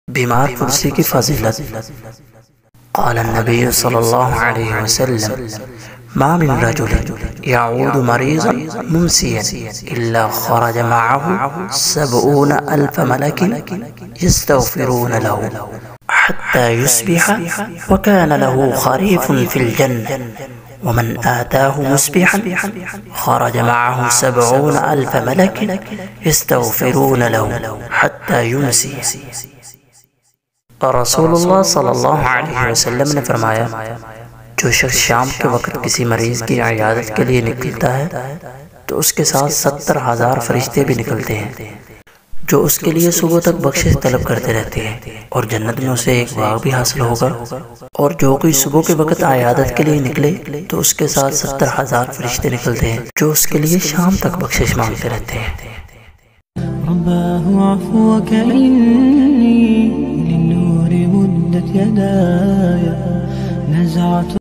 بیمار پرسی کی فضیلت۔ قال النبی صلی اللہ علیہ وسلم ما من رجل يعود مريضا ممسيا إلا خرج معه 70,000 ملك يستغفرون له حتى يصبح وكان له خريف في الجنة ومن آتاه مسبحا خرج معه 70,000 ملك يستغفرون له حتى يمسي۔ رسول اللہ صلی اللہ علیہ وسلم نے فرمایا، جو شخص شام کے وقت کسی مریض کی عیادت کے لیے نکلتا ہے تو اس کے ساتھ 70,000 فرشتے بھی نکلتے ہیں جو اس کے لیے صبح تک بخشش طلب کرتے رہتے ہیں، اور جنت میں اسے ایک باغ بھی حاصل ہوگا۔ اور جو کوئی صبح کے وقت عیادت کے لیے نکلے تو اس کے ساتھ 70,000 فرشتے نکلتے ہیں جو اس کے لیے شام تک بخشش مانگتے رہتے ہیں۔ رباه عفوك إني للنور مدت يداي